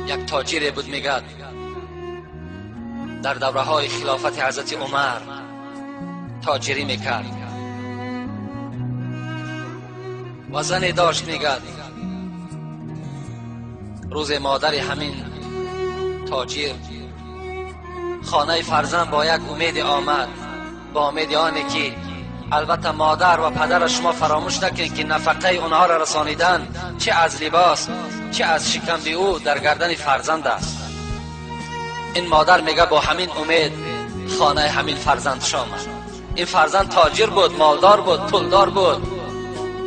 یک تاجری بود میگد در دوره های خلافت حضرت عمر تاجری میکرد و زنی داشت میگد روز مادر همین تاجر خانه فرزند با یک امید آمد، با امید آنی که البته مادر و پدر شما فراموش نکنید که نفقه اونها را رسانیدن چه از لباس چه از شکم او در گردن فرزند است. این مادر میگه با همین امید خانه همین فرزند آمد. این فرزند تاجر بود، مالدار بود، پولدار بود،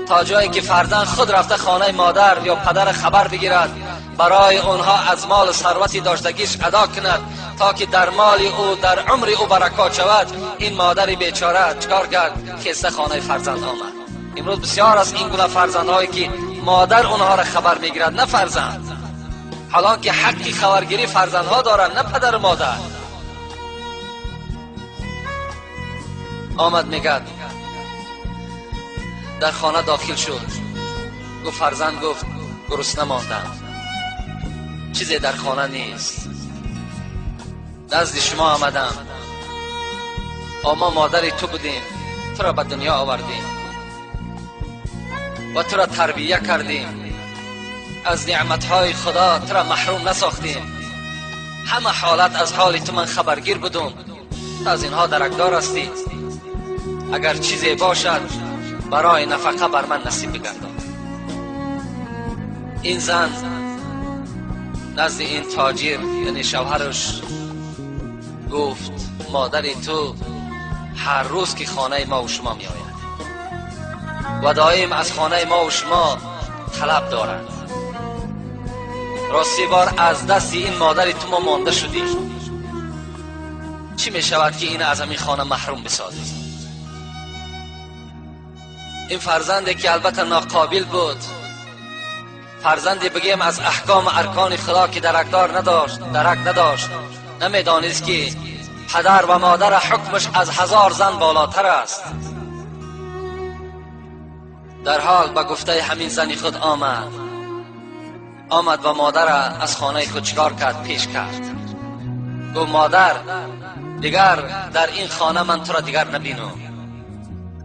تا جایی که فرزند خود رفته خانه مادر یا پدر خبر بگیرد برای اونها از مال ثروتی داشتگیش ادا کند تا که در مال او در عمر او برکات شود. این مادر بیچاره چکار کرد؟ خسته خانه فرزند آمد. امروز بسیار از این گونه فرزندهایی که مادر اونها را خبر میگیرد نه فرزند، حالان که حقی خبرگیری فرزندها دارند نه پدر و مادر. آمد میگد در خانه داخل شد، گفت فرزند گفت گرسنه ماندم، چیزی در خانه نیست، نزد شما آمدم، ما مادر تو بودیم، تو را به دنیا آوردیم و تو را تربیه کردیم، از نعمتهای خدا تو را محروم نساختیم، همه حالت از حال تو من خبرگیر بودم، از اینها درکدار هستی، اگر چیزی باشد برای نفقه بر من نصیب بگردان. این زن نزد این تاجر یعنی شوهرش گفت مادر تو هر روز که خانه ما و شما می آید و دائم از خانه ما و شما طلب دارد. راستی بار از دست این مادر تو ما مانده شدیم، چی می شود که این از همین خانه محروم بسازی؟ این فرزندی که البته ناقابل بود، فرزندی بگیم از احکام ارکان خدا که درک نداشت، نمیدانست که پدر و مادر حکمش از 1000 زن بالاتر است. در حال به گفته همین زنی خود آمد و مادر از خانه خود چکار کرد؟ پیش کرد. گفت مادر دیگر در این خانه من تو را دیگر نبینم،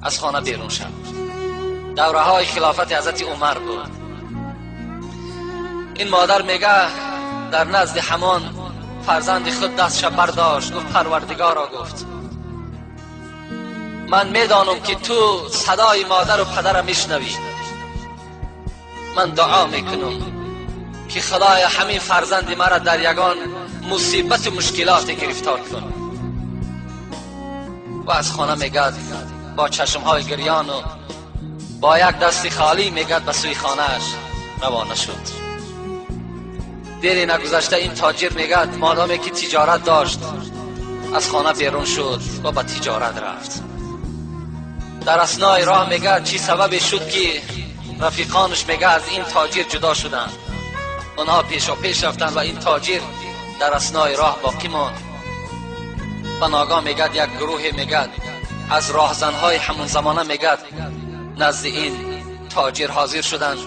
از خانه بیرون شو. دوره های خلافت حضرت عمر بود. این مادر میگه در نزد همان فرزند خود دستش برداشت، گفت پروردگارا، گفت من میدانم که تو صدای مادر و پدرم میشنوی، من دعا میکنم که خدای همین فرزند مرا در یگان مصیبت و مشکلات گرفتار کن. و از خانه میگد با چشمهای گریان و با یک دست خالی میگد به سوی خانهش روانه شد. دیری نگذشته این تاجر میگد مادامی که تجارت داشت از خانه بیرون شد و به تجارت رفت. در اثنای راه میگد چی سببی شد که رفیقانش میگه از این تاجر جدا شدن، اونها پیشا پیش رفتن و این تاجر در اثنای راه باقی ماند. و ناگاه میگد یک گروه میگد از راهزنهای همون زمانه میگد نزد این تاجر حاضر شدند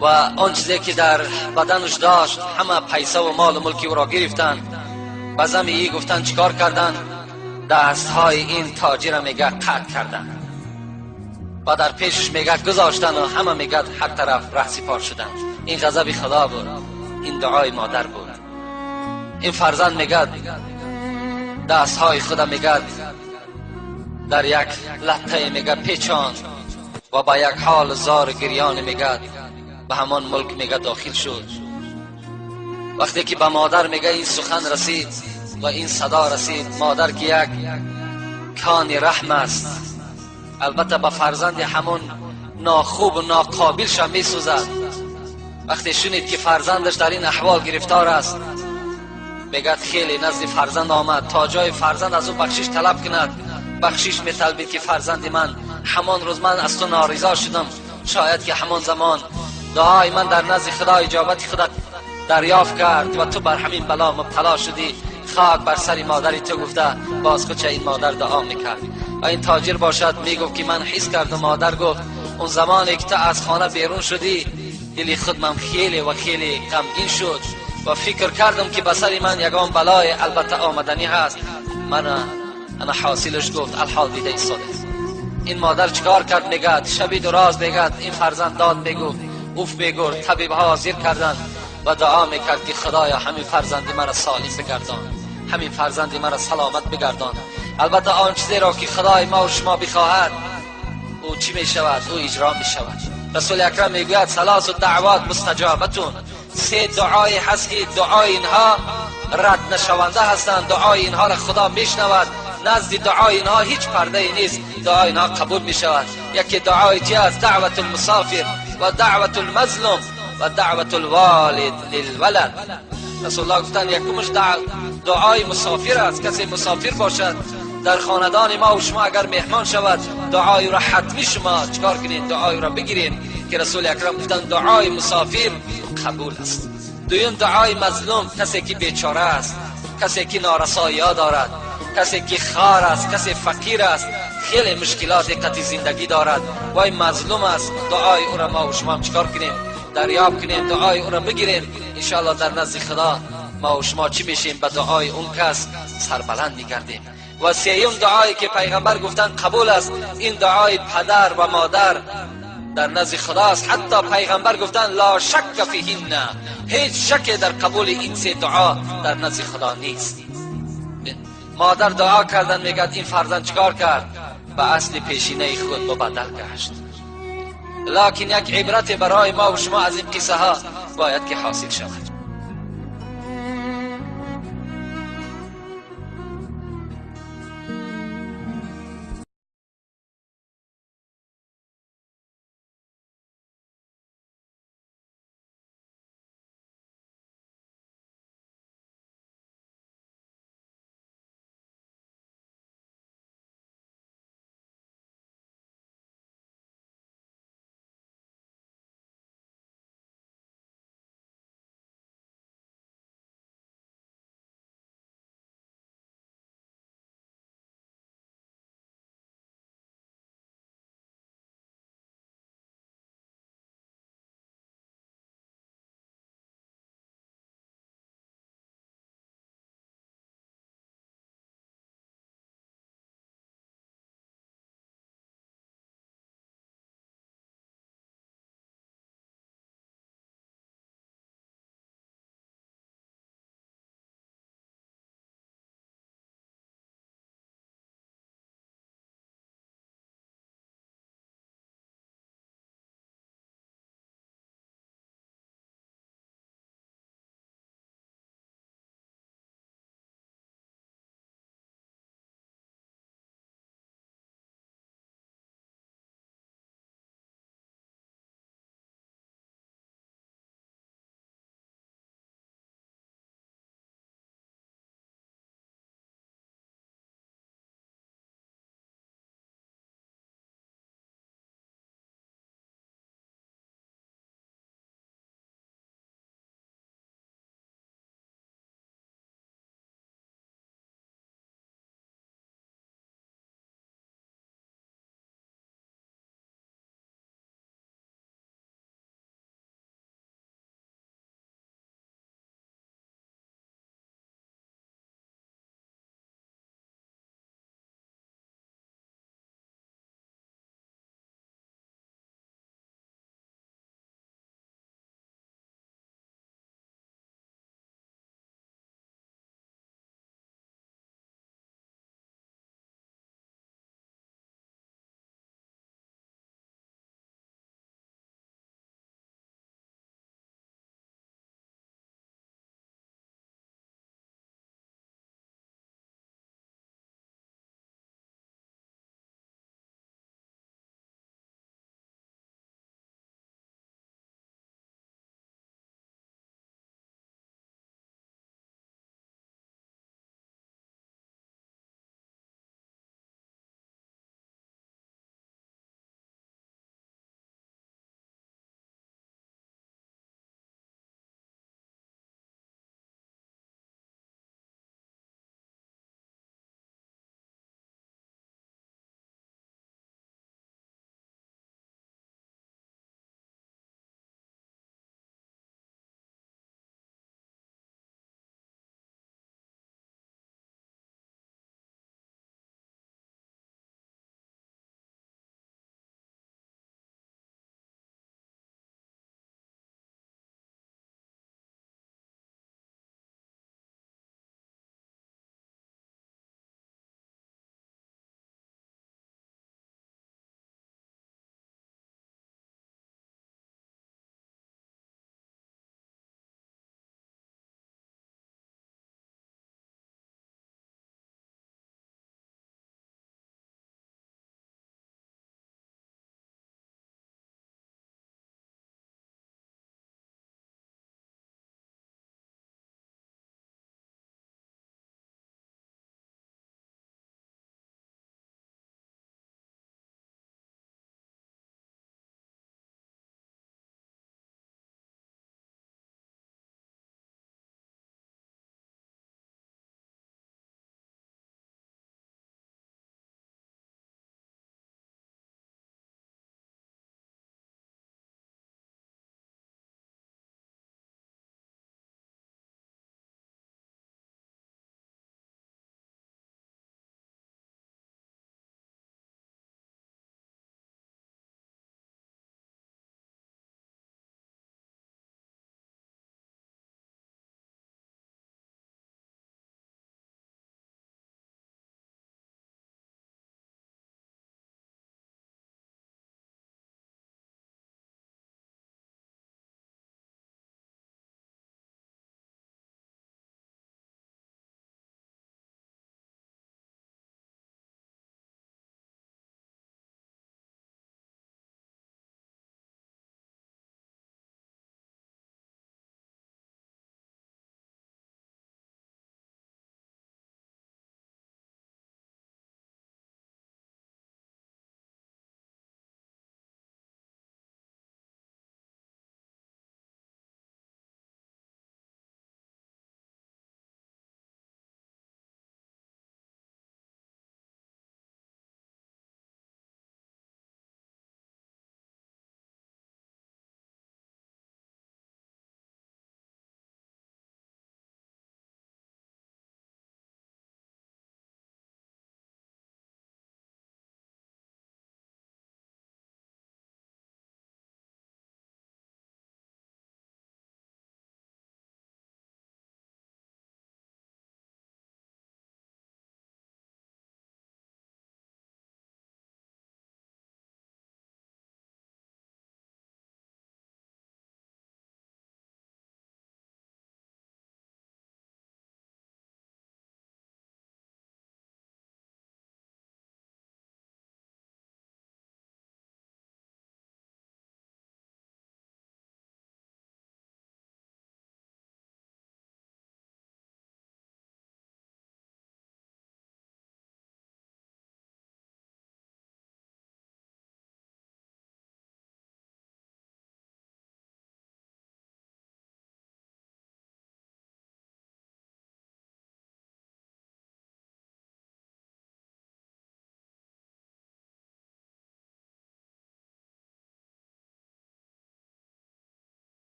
و آن چیزی که در بدنش داشت همه پیسه و مال و ملکی او را گرفتند. بزم ای گفتن چیکار کردند؟ دستهای این تاجر میگه قطع کردند و در پیشش میگه گذاشتن و همه میگه هر طرف رهسپار شدند. این غضب خدا بود، این دعای مادر بود. این فرزند میگه دستهای خدا میگه در یک لطه میگه پیچاند و با یک حال زار گریان میگه به همان ملک میگه داخل شد. وقتی که به مادر میگه این سخن رسید و این صدا رسید، مادر که یک کان رحم است، البته به فرزند همون ناخوب و ناقابلش هم میسوزد. وقتی شنید که فرزندش در این احوال گرفتار است، میگه خیلی نزد فرزند آمد تا جای فرزند از او بخشش طلب کند. بخشش میطلبید که فرزند من همان روز من از تو نارضا شدم، شاید که همان زمان دعای من در نزد خدا اجابت خدا دریافت کرد و تو بر همین بلا مبتلا شدی، خاک بر سر مادری تو گفته. باز کچه این مادر دعا میکرد و این تاجر باشد میگفت که من حس کردم. مادر گفت اون زمانی که تو از خانه بیرون شدی دلی خودم خیلی و خیلی غمگین شد و فکر کردم که بسر من یگان بلای البته آمدنی هست. انا حاصلش گفت الحال دیده ای صادق. این مادر چکار کرد؟ میگد شبی دراز میگد این فرزند داد میگفت اوف بگرد. طبیب ها حاضر کردن و دعا میکرد که خدایا همین فرزند مرا سالم بگردان، همین فرزند مرا سلامت بگردان. البته آن چیزی را که خدای ما و شما بخواهد او چی می شود؟ او اجرا می شود. رسول اکرم میگوید ثلاث دعوات مستجابتون. 3 دعای هست که دعای اینها رد نشونده هستند. دعای اینها را خدا میشنود. نزد دعای اینها هیچ پرده ای نیست. دعای اینها قبول می شود. یکی دعای چی است؟ دعوت المسافر و دعوت المظلوم و دعوت الوالد للولد. رسول الله گفتند یکمش دعای مسافر است. کسی مسافر باشد در خاندان ما و شما اگر مهمان شود دعای را حتمی شما چکار کنید؟ دعای را بگیرید که رسول اکرم گفتند دعای مسافر قبول است. دویم دعای مظلوم، کسی که بیچاره است، کسی که نارسایی ها دارد، کسی که خار است، کسی فقیر است، خیلی مشکلات قطعی زندگی دارد و این مظلوم است. دعای او را ما و شما چکار کنیم؟ دریاب کنیم، دعای او را بگیریم. انشاءالله در نزد خدا ما و شما چی بشیم؟ به دعای اون کس سربلند می‌گردیم. و سوم دعایی که پیغمبر گفتن قبول است، این دعای پدر و مادر در نزد خدا است. حتی پیغمبر گفتن لا شک فیهن، هیچ شک در قبول این 3 دعا در نزد خدا نیست. مادر دعا کردن میگد این فرزند چکار کرد؟ به اصل پیشینه خود مبدل گشت. لکن یک عبرت برای ما و شما از این قصه ها باید که حاصل شود.